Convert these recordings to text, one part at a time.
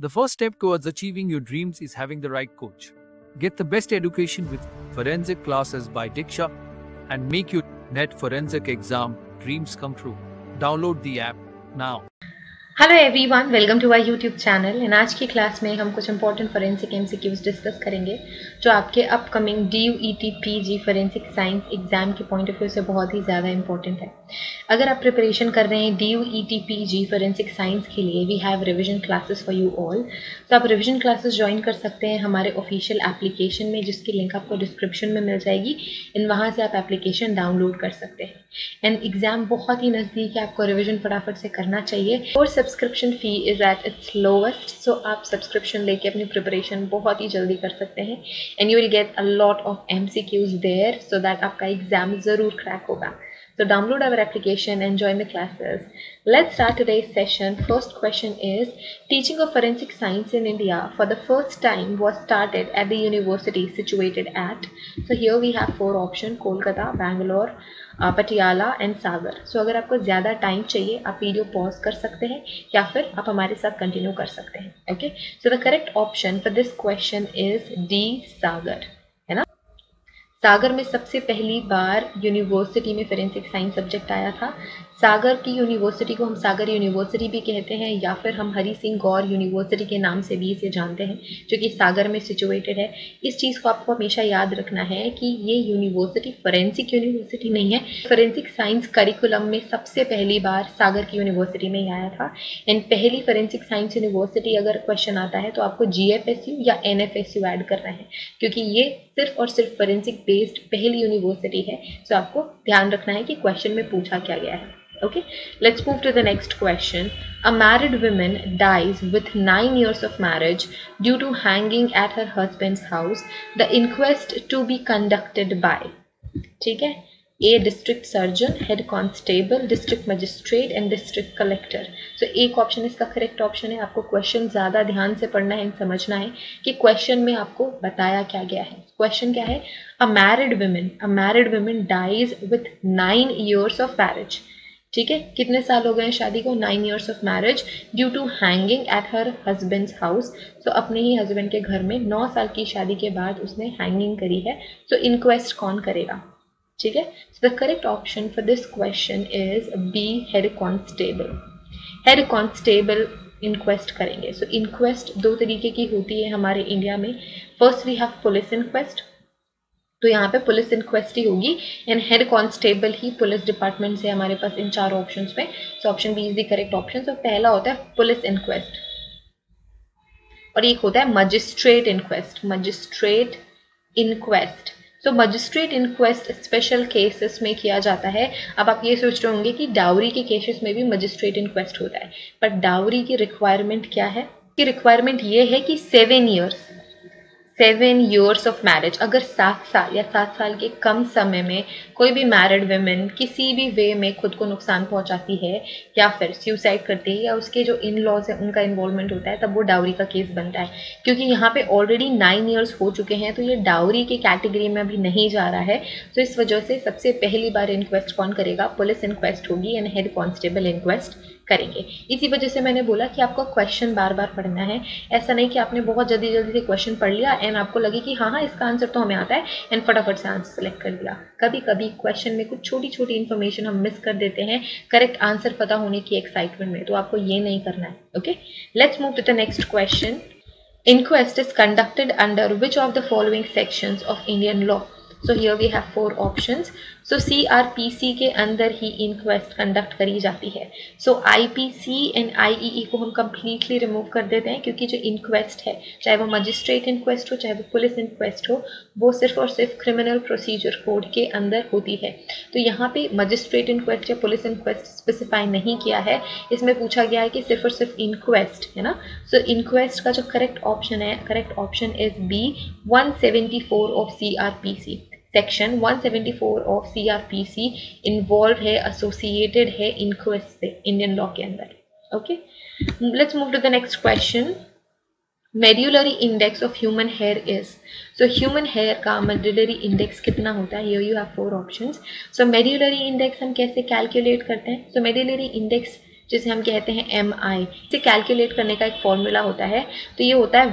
The first step towards achieving your dreams is having the right coach. Get the best education with forensic classes by Diksha and make your NET forensic exam dreams come true. Download the app now. Hello everyone, welcome to our YouTube channel. And आज की class में हम कुछ important forensic MCQs discuss करेंगे जो आपके upcoming DUET PG forensic science exam के point of view से बहुत ही ज़्यादा इंपॉर्टेंट है। अगर आप प्रिपरेशन कर रहे हैं DUET PG फोरेंसिक साइंस के लिए, we have revision classes for you all. तो आप रिविजन क्लासेस ज्वाइन कर सकते हैं हमारे ऑफिशियल एप्लीकेशन में, जिसकी लिंक आपको डिस्क्रिप्शन में मिल जाएगी। एंड वहाँ से आप एप्लीकेशन डाउनलोड कर सकते हैं। एंड एग्जाम बहुत ही नज़दीक है, आपको रिविजन फटाफट से करना चाहिए। और subscription fee is at its lowest, so आप सब्सक्रिप्शन लेके अपनी प्रिपरेशन बहुत ही जल्दी कर सकते हैं। And you will get a lot of MCQs there so that आपका एग्जाम ज़रूर क्रैक होगा। So download our application and join the classes. Let's start today's session. First question is, teaching of forensic science in India for the first time was started at the university situated at. So here we have 4 options: Kolkata, Bangalore, Patiala and Sagar. So अगर आपको ज़्यादा time चाहिए आप video pause कर सकते हैं या फिर आप हमारे साथ कंटिन्यू कर सकते हैं। Okay, so the correct option for this question is D, सागर, है ना। सागर में सबसे पहली बार यूनिवर्सिटी में फोरेंसिक साइंस सब्जेक्ट आया था। सागर की यूनिवर्सिटी को हम सागर यूनिवर्सिटी भी कहते हैं या फिर हम हरी सिंह गौर यूनिवर्सिटी के नाम से भी इसे जानते हैं, जो कि सागर में सिचुएटेड है। इस चीज़ को आपको हमेशा याद रखना है कि ये यूनिवर्सिटी फोरेंसिक यूनिवर्सिटी नहीं है। फोरेंसिक साइंस करिकुलम में सबसे पहली बार सागर की यूनिवर्सिटी में ही आया था। एंड पहली फोरेंसिक साइंस यूनिवर्सिटी अगर क्वेश्चन आता है तो आपको GFSU या NFSU ऐड करना है, क्योंकि ये सिर्फ और सिर्फ फोरेंसिक बेस्ड पहली यूनिवर्सिटी है। सो आपको ध्यान रखना है कि क्वेश्चन में पूछा क्या गया है। Okay, let's move to the next question. A married woman dies with 9 years of marriage due to hanging at her husband's house. The inquest to be conducted by, ठीक है, A district surgeon, head constable, district magistrate and district collector. So एक option इसका correct option है। आपको question ज़्यादा ध्यान से पढ़ना है, समझना है कि क्वेश्चन में आपको बताया क्या गया है। क्वेश्चन क्या है? A married woman dies with 9 years of marriage. ठीक है, कितने साल हो गए हैं शादी को? 9 years of marriage due to hanging at her husband's house. So अपने ही हस्बैंड के घर में 9 साल की शादी के बाद उसने हैंगिंग करी है। सो इनक्वेस्ट कौन करेगा? ठीक है, so the correct option for this question is B, head constable. Head constable inquest करेंगे। सो इनक्वेस्ट 2 तरीके की होती है हमारे इंडिया में। First we have police inquest, तो यहाँ पे पुलिस इंक्वेस्ट ही होगी। एंड हेड कांस्टेबल ही पुलिस डिपार्टमेंट से हमारे पास इन 4 ऑप्शंस में। So option B is the correct option. तो पहला होता है पुलिस इंक्वेस्ट और एक होता है मजिस्ट्रेट इंक्वेस्ट। मजिस्ट्रेट इंक्वेस्ट, सो मजिस्ट्रेट इंक्वेस्ट स्पेशल केसेस में किया जाता है। अब आप ये सोच रहे होंगे कि डाउरी के केसेस में भी मजिस्ट्रेट इंक्वेस्ट होता है, पर डाउरी की रिक्वायरमेंट क्या है? कि रिक्वायरमेंट ये है कि 7 years ऑफ मैरिज। अगर 7 साल या 7 साल के कम समय में कोई भी मैरिड वुमेन किसी भी वे में खुद को नुकसान पहुंचाती है या फिर सुसाइड करती है या उसके जो इन लॉज है उनका इन्वॉल्वमेंट होता है, तब वो डाउरी का केस बनता है। क्योंकि यहाँ पे ऑलरेडी 9 years हो चुके हैं, तो ये डाउरी के कैटेगरी में अभी नहीं जा रहा है। तो इस वजह से सबसे पहली बार इंक्वेस्ट कौन करेगा? पुलिस इंक्वेस्ट होगी एंड हेड कॉन्स्टेबल इंक्वेस्ट करेंगे। इसी वजह से मैंने बोला कि आपको क्वेश्चन बार बार पढ़ना है। ऐसा नहीं कि आपने बहुत जल्दी जल्दी से क्वेश्चन पढ़ लिया एंड आपको लगे कि हाँ इसका आंसर तो हमें आता है एंड फटाफट से आंसर सेलेक्ट कर दिया। कभी कभी क्वेश्चन में कुछ छोटी छोटी इन्फॉर्मेशन हम मिस कर देते हैं करेक्ट आंसर पता होने की एक्साइटमेंट में, तो आपको ये नहीं करना है। Okay, let's move to the next question. Inquest is conducted under which of the following sections of Indian law? So here we have 4 options. So CRPC के अंदर ही इंक्वेस्ट कंडक्ट करी जाती है। So IPC एंड IEE को हम completely remove कर देते हैं, क्योंकि जो इंक्वेस्ट है, चाहे वो मजिस्ट्रेट इंक्वेस्ट हो चाहे वो पुलिस इंक्वेस्ट हो, वो सिर्फ और सिर्फ क्रिमिनल प्रोसीजर कोड के अंदर होती है। तो यहाँ पे मजिस्ट्रेट इंक्वेस्ट या पुलिस इंक्वेस्ट स्पेसिफाई नहीं किया है। इसमें पूछा गया है कि सिर्फ और सिर्फ इंक्वेस्ट, है ना। सो इंक्वेस्ट का जो करेक्ट ऑप्शन है, करेक्ट ऑप्शन इज B, 174 ऑफ CRPC। सेक्शन 174 ऑफ CRPC इन्वॉल्व है, एसोसिएटेड है इंक्वेस्ट से इंडियन लॉ के अंदर। Okay, let's move to the next question. Medullary index of human hair is, so human hair का मेड्यूलरी इंडेक्स कितना होता है? Here you have 4 options. So medullary index हम कैसे कैलकुलेट करते हैं? सो मेड्यूलरी इंडेक्स जिसे हम कहते हैं MI। इसे कैलकुलेट करने का एक फॉर्मूला होता है, तो ये होता है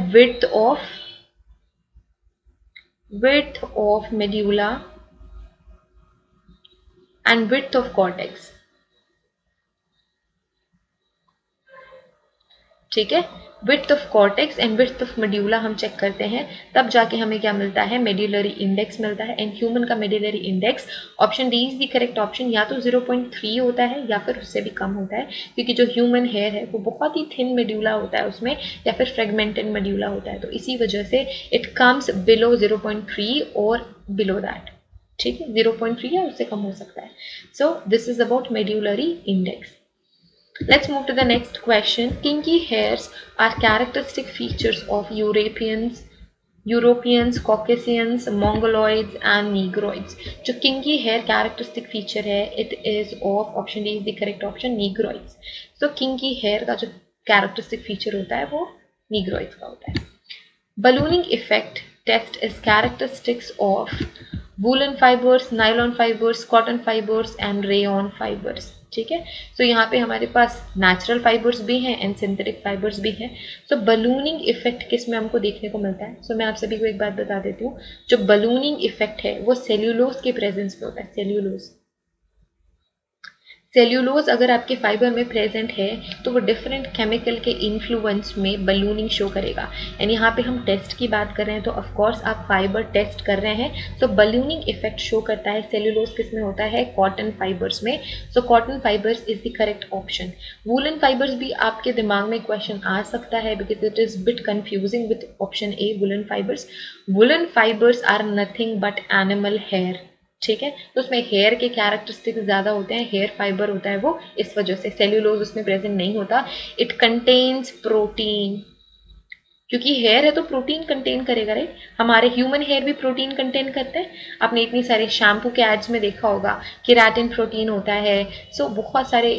width of medulla and width of cortex. ठीक है, width of cortex and width of medulla हम चेक करते हैं, तब जाके हमें क्या मिलता है, मेड्यूलरी इंडेक्स मिलता है। एंड ह्यूमन का medullary index, option D is the correct option, या तो 0.3 होता है या फिर उससे भी कम होता है, क्योंकि जो ह्यूमन हेयर है वो बहुत ही थिन मेड्यूला होता है उसमें, या फिर फ्रेगमेंटेड मेड्यूला होता है, तो इसी वजह से इट कम्स बिलो 0.3 और बिलो दैट। ठीक है, 0.3 या उससे कम हो सकता है। So this is about medullary index. Let's move to the next question. Kinky hairs are characteristic features of Europeans, Caucasians, Mongoloids and Negroids. जो kinky hair characteristic feature है, it is of, option D is the correct option, Negroids. So kinky hair का जो characteristic feature होता है वो Negroids का होता है। Ballooning effect test is characteristics of woolen fibers, nylon fibers, cotton fibers and rayon fibers. ठीक है, सो यहाँ पे हमारे पास नेचुरल फाइबर्स भी हैं एंड सिंथेटिक फाइबर्स भी हैं। सो बलूनिंग इफेक्ट किस में हमको देखने को मिलता है? सो मैं आप सभी को एक बात बता देती हूँ, जो बलूनिंग इफेक्ट है वो सेल्यूलोज के प्रेजेंस में होता है। सेल्यूलोज अगर आपके फाइबर में प्रेजेंट है तो वो डिफरेंट केमिकल के इन्फ्लुएंस में बलूनिंग शो करेगा। एंड यहाँ पे हम टेस्ट की बात कर रहे हैं, तो ऑफ कोर्स आप फाइबर टेस्ट कर रहे हैं, तो बलूनिंग इफेक्ट शो करता है। सेल्यूलोज किस में होता है? कॉटन फाइबर्स में। So cotton fibres is the correct option. Woollen fibres भी आपके दिमाग में क्वेश्चन आ सकता है, because it is bit confusing with option A woollen fibres. Woollen fibres are nothing but animal hair. ठीक है, तो उसमें हेयर के कैरेक्टरिस्टिक्स ज्यादा होते हैं, हेयर फाइबर होता है वो, इस वजह से सेल्यूलोज उसमें प्रेजेंट नहीं होता। इट कंटेन्स प्रोटीन, क्योंकि हेयर है तो प्रोटीन कंटेन करेगा, राइट। हमारे ह्यूमन हेयर भी प्रोटीन कंटेन करते हैं। आपने इतनी सारे शैम्पू के एड्स में देखा होगा केराटिन प्रोटीन होता है। सो बहुत सारे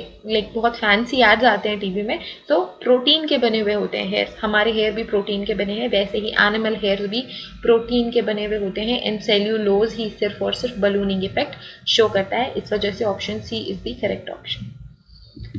बहुत फैंसी एड्स आते हैं टीवी में, तो प्रोटीन के बने हुए होते हैं हेयर। हमारे हेयर भी प्रोटीन के बने हैं, वैसे ही एनिमल हेयर भी प्रोटीन के बने हुए होते हैं। एंड सेल्यूलोज ही सिर्फ और सिर्फ बलूनिंग इफेक्ट शो करता है, इस वजह से option C is the correct option.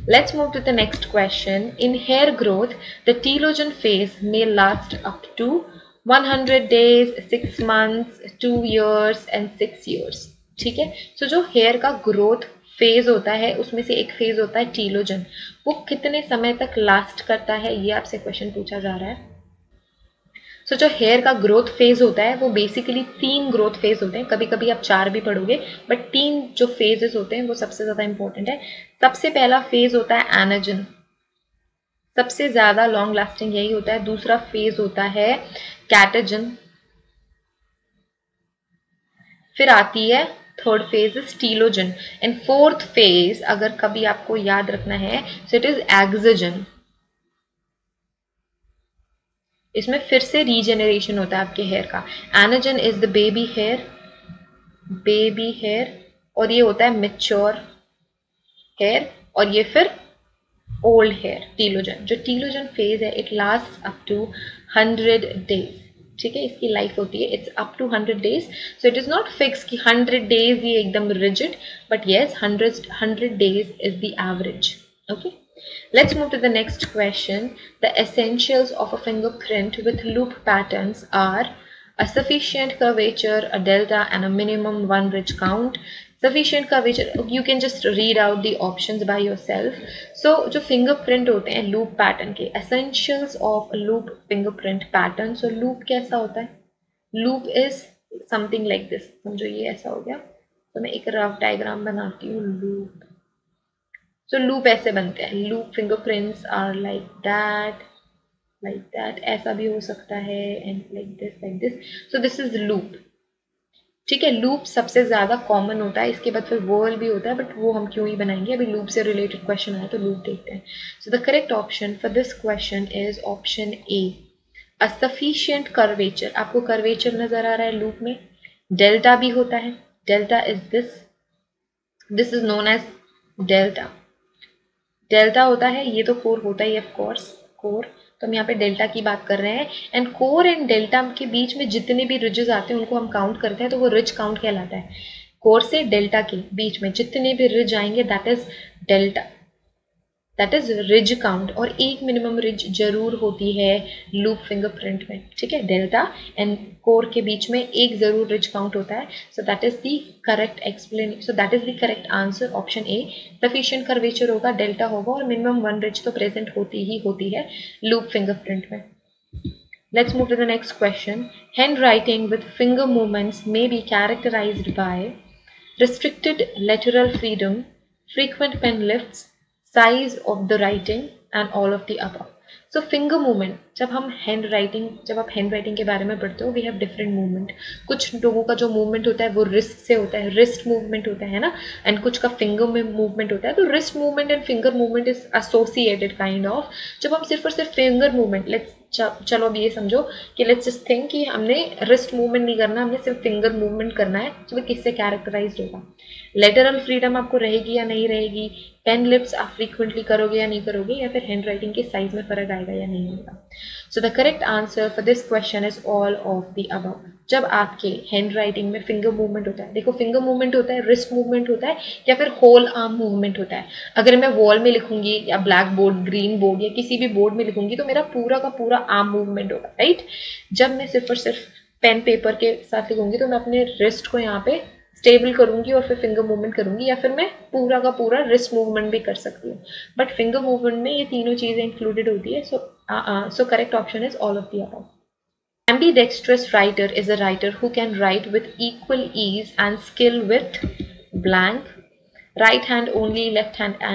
Let's move to the next question. In hair growth, the telogen phase may last up to 100 days, 6 months, 2 years and 6 years. ठीक है, so जो hair का growth phase होता है उसमें से एक phase होता है टीलोजन, वो कितने समय तक लास्ट करता है, ये आपसे क्वेश्चन पूछा जा रहा है। सो जो हेयर का ग्रोथ फेज होता है वो बेसिकली 3 ग्रोथ फेज होते हैं, कभी कभी आप 4 भी पढ़ोगे, बट 3 जो फेजेस होते हैं वो सबसे ज्यादा इंपॉर्टेंट है। सबसे पहला फेज होता है एनाजन, सबसे ज्यादा लॉन्ग लास्टिंग यही होता है। दूसरा फेज होता है कैटाजन, फिर आती है third phase is telogen, and fourth phase अगर कभी आपको याद रखना है, सो इट इज एक्सोजन। इसमें फिर से रीजेनरेशन होता है आपके हेयर का। Anagen is the baby hair, और ये होता है मेच्योर हेयर, और ये फिर ओल्ड हेयर टीलोजन। जो टीलोजन फेज है it last up to 100 days. ठीक है, इसकी लाइफ होती है it's up to 100 days. So it is not fix कि 100 डेज ये एकदम rigid, but yes 100 days is the average. Okay, let's move to the next question. The essentials of a fingerprint with loop patterns are a sufficient curvature, a delta and a minimum 1 ridge count. Sufficient curvature, you can just read out the options by yourself. So जो fingerprint होते हैं loop pattern के, essentials of a loop fingerprint pattern. So loop कैसा होता है? Loop is something like this. समझो ये ऐसा हो गया, तो मैं एक रफ डायग्राम बनाती हूँ। loop, so loop ऐसे बनते हैं, loop fingerprints are like that, ऐसा भी हो सकता है, and like this, so this is loop। ठीक है, loop सबसे ज्यादा कॉमन होता है, इसके बाद फिर whirl भी होता है, बट वो हम क्यों ही बनाएंगे, अभी loop से रिलेटेड क्वेश्चन आया तो loop देखते हैं। so the correct option for this question is option A, a sufficient curvature। आपको curvature नजर आ रहा है loop में, delta भी होता है, delta is this is known as delta। Delta होता है, ये तो कोर होता ही ऑफ कोर्स, कोर, तो हम यहाँ पे डेल्टा की बात कर रहे हैं। एंड कोर एंड डेल्टा के बीच में जितने भी रिजेस आते हैं उनको हम काउंट करते हैं, तो वो रिज काउंट कहलाता है। कोर से डेल्टा के बीच में जितने भी रिज आएंगे that is delta, that is ridge count, और एक मिनिमम रिज जरूर होती है लूप फिंगरप्रिंट में, ठीक है। डेल्टा एंड कोर के बीच में एक जरूर रिज काउंट होता है। So that is the correct explanation, so that is the correct answer, option A. Sufficient curvature होगा, डेल्टा होगा, और मिनिमम 1 रिज तो प्रेजेंट होती है लूप फिंगरप्रिंट में। Let's move to the next question. Handwriting with finger movements may be characterized by restricted lateral freedom, frequent pen lifts, size of the writing, and all of the above. So finger movement, जब आप hand writing के बारे में पढ़ते हो, we have different movement. कुछ लोगों का जो मूवमेंट होता है वो रिस्ट से होता है, रिस्ट मूवमेंट होता है ना, एंड कुछ का फिंगर में मूवमेंट होता है। तो wrist movement and finger movement is associated kind of. जब हम सिर्फ और सिर्फ फिंगर मूवमेंट, चलो अब ये समझो कि लेट्स जस्ट थिंक कि हमने रिस्ट मूवमेंट नहीं करना, हमने सिर्फ फिंगर मूवमेंट करना है, तो वो किससे कैरेक्टराइज्ड होगा? लेटरल फ्रीडम आपको रहेगी या नहीं रहेगी, पेन लिप्स आप फ्रीक्वेंटली करोगे या नहीं करोगे, या फिर हैंड राइटिंग के साइज में फर्क आएगा या नहीं होगा। So the correct answer for this question is all of the above. जब आपके हैंड राइटिंग में फिंगर मूवमेंट होता है, देखो फिंगर मूवमेंट होता है, रिस्ट मूवमेंट होता है, या फिर होल आर्म मूवमेंट होता है। अगर मैं वॉल में लिखूंगी या ब्लैक बोर्ड, ग्रीन बोर्ड या किसी भी बोर्ड में लिखूंगी तो मेरा पूरा का पूरा आर्म मूवमेंट होगा, राइट। जब मैं सिर्फ और सिर्फ पेन पेपर के साथ लिखूंगी तो मैं अपने रिस्ट को यहाँ पे स्टेबल करूंगी और फिर फिंगर मूवमेंट करूंगी, या फिर मैं पूरा का पूरा रिस्ट मूवमेंट भी कर सकती हूँ। बट फिंगर मूवमेंट में ये तीनों चीजें इंक्लूडेड होती है। So correct option is all of the above. Ambidextrous writer is a writer who can write with equal ease and skill with blank, right hand only, left hand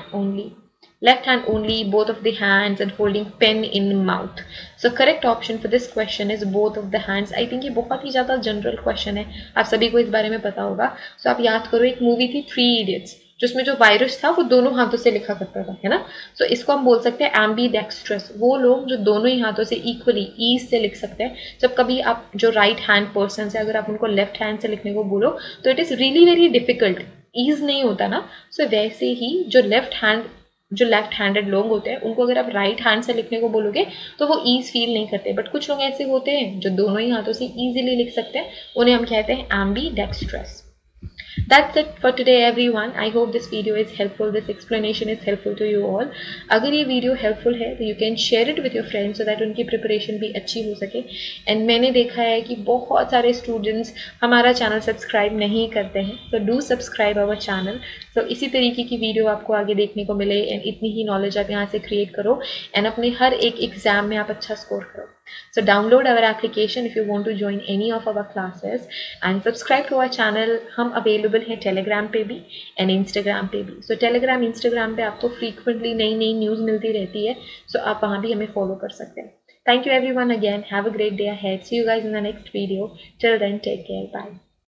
only, both of the hands, and holding pen in mouth. So correct option for this question is both of the hands. I think ये बहुत ही ज़्यादा general question है, आप सभी को इस बारे में पता होगा। So आप याद करो, एक मूवी थी 3 Idiots, जिसमें जो वायरस था वो दोनों हाथों से लिखा करता था, है ना। सो इसको हम बोल सकते हैं एम्बीडेक्स्ट्रस, वो लोग जो दोनों ही हाथों से इक्वली ईज से लिख सकते हैं। जब कभी आप जो राइट हैंड पर्सन है, अगर आप उनको लेफ्ट हैंड से लिखने को बोलो तो it is really very difficult, ease नहीं होता ना। सो वैसे ही जो लेफ्ट हैंडेड लोग होते हैं, उनको अगर आप राइट हैंड से लिखने को बोलोगे तो वो ईज फील नहीं करते। बट कुछ लोग ऐसे होते हैं जो दोनों ही हाथों से ईजिली लिख सकते हैं, उन्हें हम कहते हैं ambidextrous. That's it for today everyone. I hope this video is helpful. This explanation is helpful to you all. अगर ये वीडियो helpful है तो you can share it with your friends so that उनकी प्रिपरेशन भी अच्छी हो सके. And मैंने देखा है कि बहुत सारे स्टूडेंट्स हमारा चैनल सब्सक्राइब नहीं करते हैं, so do subscribe our channel. So इसी तरीके की वीडियो आपको आगे देखने को मिले, and इतनी ही नॉलेज आप यहाँ से क्रिएट करो, and अपने हर एक एग्जाम में आप अच्छा स्कोर करो. So download our application if you want to join any of our classes and subscribe to our channel. हम available हैं Telegram पे भी and Instagram पे भी. So Telegram, Instagram पे आपको frequently नई न्यूज़ मिलती रहती है, so आप वहाँ भी हमें follow कर सकते हैं. Thank you everyone again. Have a great day ahead. See you guys in the next video. Till then, take care. Bye.